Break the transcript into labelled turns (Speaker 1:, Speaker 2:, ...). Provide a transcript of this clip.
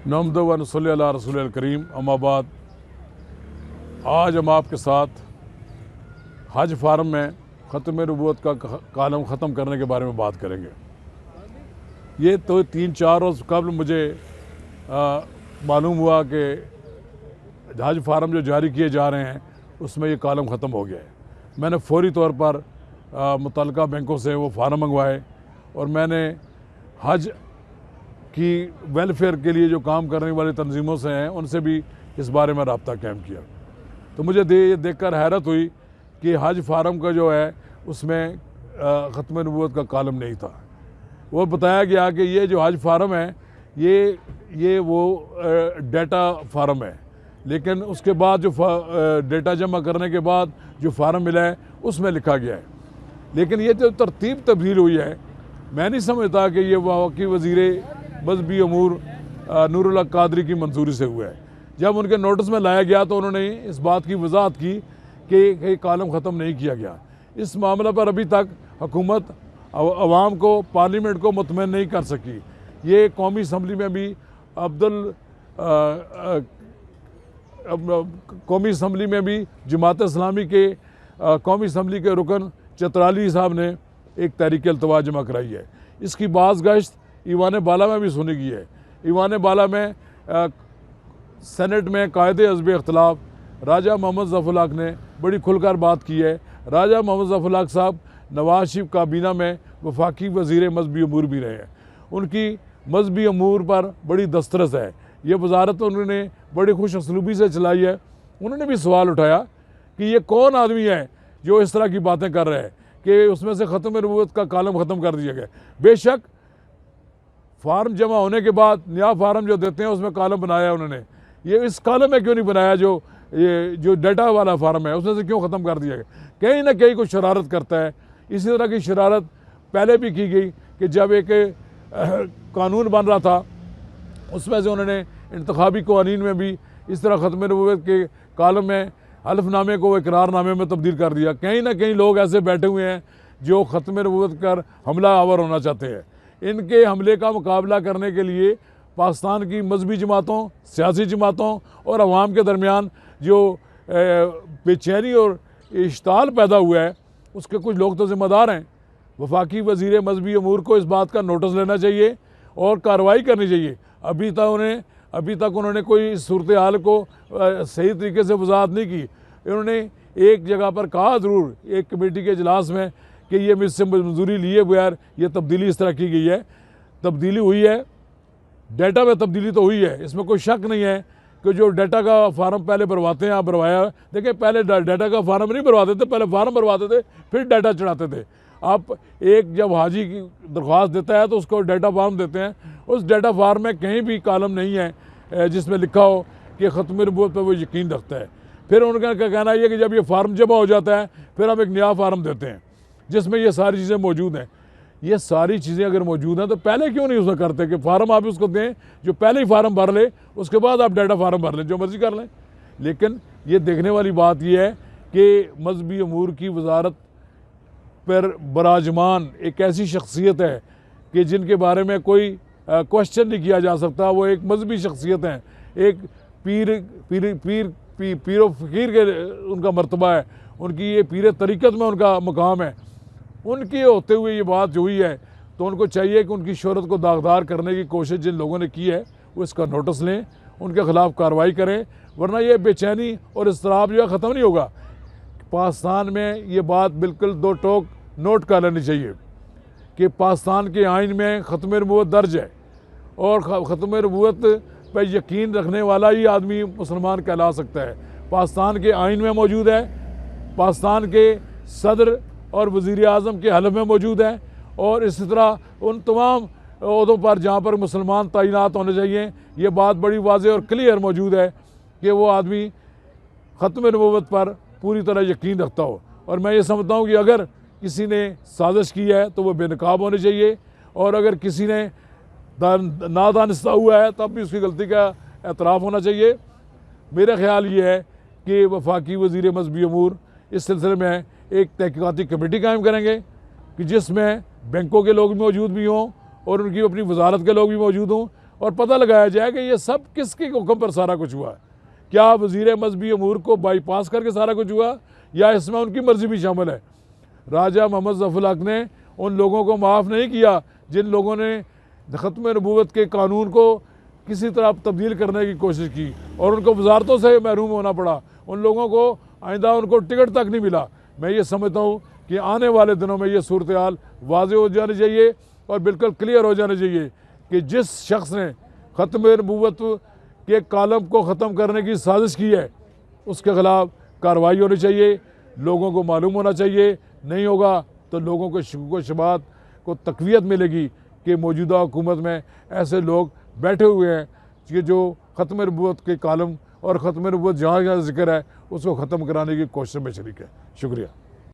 Speaker 1: नहमदु व नसल्ली अला रसूलिल करीम, अम्मा बाद। आज हम आपके साथ हज फार्म में ख़त्म नबूवत का कालम ख़त्म करने के बारे में बात करेंगे। ये तो 3-4 रोज़ कबल मुझे मालूम हुआ कि हज फार्म जो जारी किए जा रहे हैं उसमें ये कालम ख़त्म हो गया है। मैंने फौरी तौर पर मुतल्लिका बैंकों से वो फार्म मंगवाए और मैंने हज की वेलफेयर के लिए जो काम करने वाली तंजीमों से हैं उनसे भी इस बारे में रब्ता कायम किया। तो मुझे ये देखकर हैरत हुई कि हज फार्म का जो है उसमें ख़त्म नबूवत का कालम नहीं था। वो बताया गया कि ये जो हज फार्म है ये वो डेटा फार्म है, लेकिन उसके बाद जो डेटा जमा करने के बाद जो फार्म मिला है उसमें लिखा गया है। लेकिन ये जो तरतीब तब्दील हुई है, मैं नहीं समझता कि ये वाकई वज़ीर मजहबी अमूर नूरुल हक कादरी की मंजूरी से हुआ है। जब उनके नोटिस में लाया गया तो उन्होंने इस बात की वजाहत की कि कालम ख़त्म नहीं किया गया। इस मामले पर अभी तक हुकूमत अवाम को, पार्लियामेंट को मुतमईन नहीं कर सकी। ये कौमी असम्बली में भी कौमी असम्बली में भी जमात इस्लामी के कौमी असम्बली के रुकन चतराली साहब ने एक तहरीक अल्तवा जमा कराई है। इसकी बाज़गश्त ईवान बाला में भी सुनी गई है। ईवान बाला में सेनेट में कायदे हज़्ब इख्तिलाफ राजा मोहम्मद ज़फ़रुल हक ने बड़ी खुलकर बात की है। राजा मोहम्मद ज़फ़रुल हक साहब नवाज शरीफ काबीना में वफाकी वज़ीर मजहबी अमूर भी रहे हैं। उनकी मजहबी अमूर पर बड़ी दस्तरस है। ये वजारत उन्होंने बड़ी खुश असलूबी से चलाई है। उन्होंने भी सवाल उठाया कि ये कौन आदमी है जो इस तरह की बातें कर रहे हैं कि उसमें से ख़त्म नबूवत का कालम ख़त्म कर दिया गया। बेशक फार्म जमा होने के बाद नया फार्म जो देते हैं उसमें कालम बनाया है उन्होंने। ये इस कालम में क्यों नहीं बनाया जो डेटा वाला फार्म है उसमें से क्यों ख़त्म कर दिया गया? कहीं ना कहीं कुछ शरारत करता है। इसी तरह की शरारत पहले भी की गई कि जब एक कानून बन रहा था उसमें से उन्होंने इंतखाबी कवानीन में भी इस तरह ख़त्म नबूवत के कालम में हल्फनामे को इकरारनामे में तब्दील कर दिया। कहीं ना कहीं लोग ऐसे बैठे हुए हैं जो ख़त्म नबूवत कर हमला आवर होना चाहते हैं। इनके हमले का मुकाबला करने के लिए पाकिस्तान की मजहबी जमातों, सियासी जमातों और अवाम के दरमियान जो बेचैनी और इश्ताल पैदा हुआ है उसके कुछ लोग तो ज़िम्मेदार हैं। वफाकी वज़ीर मजहबी अमूर को इस बात का नोटिस लेना चाहिए और कार्रवाई करनी चाहिए। अभी तक उन्होंने कोई इस सूरत हाल को सही तरीके से वजाहत नहीं की। इन्होंने एक जगह पर कहा ज़रूर एक कमेटी के इजलास में कि ये मुझसे मंजूरी लिए बगैर ये तब्दीली इस तरह की गई है। तब्दीली हुई है, डेटा में तब्दीली तो हुई है, इसमें कोई शक नहीं है कि जो डेटा का फार्म पहले भरवाते हैं, आप भरवाया देखिए, पहले डेटा का फार्म नहीं भरवाते थे, पहले फार्म भरवाते थे फिर डेटा चढ़ाते थे। आप एक जब हाजी की दरख्वास्त देता है तो उसको डेटा फार्म देते हैं। उस डेटा फार्म में कहीं भी कालम नहीं है जिसमें लिखा हो कि ख़त्म नबूवत पर वो यकीन रखता है। फिर उनका कहना है कि जब ये फार्म जमा हो जाता है फिर हम एक नया फार्म देते हैं जिसमें ये सारी चीज़ें मौजूद हैं। ये सारी चीज़ें अगर मौजूद हैं तो पहले क्यों नहीं उसमें करते कि फार्म आप उसको दें, जो पहले ही फार्म भर ले, उसके बाद आप डेटा फार्म भर लें, जो मर्ज़ी कर लें। लेकिन ये देखने वाली बात ये है कि मजहबी अमूर की वजारत पर बराजमान एक ऐसी शख्सियत है कि जिनके बारे में कोई क्वेश्चन नहीं किया जा सकता। वो एक मजहबी शख्सियत हैं, एक पीर व फ़कीर के उनका मर्तबा है, उनकी ये पीर तरीक़त में उनका मकाम है। उनके होते हुए ये बात जो हुई है तो उनको चाहिए कि उनकी शोहरत को दागदार करने की कोशिश जिन लोगों ने की है वो इसका नोटिस लें, उनके ख़िलाफ़ कार्रवाई करें, वरना ये बेचैनी और इज़्तिराब जो है ख़त्म नहीं होगा। पाकिस्तान में ये बात बिल्कुल दो टोक नोट कर लेनी चाहिए कि पाकिस्तान के आइन में ख़त्म नबूवत दर्ज है और ख़त्म नबूवत पर यकीन रखने वाला ही आदमी मुसलमान कहला सकता है। पाकिस्तान के आइन में मौजूद है, पाकिस्तान के सदर और वज़ीर आज़म के हलफ में मौजूद है, और इसी तरह उन तमाम ओहदों पर जहाँ पर मुसलमान तैनात होने चाहिए ये बात बड़ी वाज़ेह और क्लियर मौजूद है कि वो आदमी ख़त्म नबूवत पर पूरी तरह यकीन रखता हो। और मैं ये समझता हूँ कि अगर किसी ने साजिश की है तो वो बेनकाब होनी चाहिए, और अगर किसी ने नादानिस्ता हुआ है तब भी उसकी गलती का एतराफ़ होना चाहिए। मेरा ख्याल ये है कि वफाकी वज़ीर मजहबी अमूर इस सिलसिले में एक तहक़ीक़ाती कमेटी कायम करेंगे कि जिसमें बैंकों के लोग भी मौजूद भी हों और उनकी अपनी वजारत के लोग भी मौजूद हों, और पता लगाया जाए कि ये सब किसके हुक्म पर सारा कुछ हुआ है। क्या वज़ीर मजहबी अमूर को बाईपास करके सारा कुछ हुआ या इसमें उनकी मर्जी भी शामिल है। राजा मोहम्मद ज़फ़रुल हक ने उन लोगों को माफ़ नहीं किया जिन लोगों ने ख़त्म नबूवत के कानून को किसी तरह तब्दील करने की कोशिश की और उनको वजारतों से महरूम होना पड़ा। उन लोगों को आइंदा उनको टिकट तक नहीं मिला। मैं ये समझता हूँ कि आने वाले दिनों में ये सूरत हाल वाज़ेह हो जानी चाहिए और बिल्कुल क्लियर हो जानी चाहिए कि जिस शख्स ने ख़त्म नबूवत के कालम को ख़त्म करने की साजिश की है उसके ख़िलाफ़ कार्रवाई होनी चाहिए, लोगों को मालूम होना चाहिए। नहीं होगा तो लोगों को शुक व शुबहात को तक़वियत मिलेगी कि मौजूदा हुकूमत में ऐसे लोग बैठे हुए हैं कि जो ख़त्म नबूवत के कालम और ख़त्म नबूवत जहाँ जहाँ ज़िक्र है उसको ख़त्म कराने की कोशिश में शरीक है। शुक्रिया।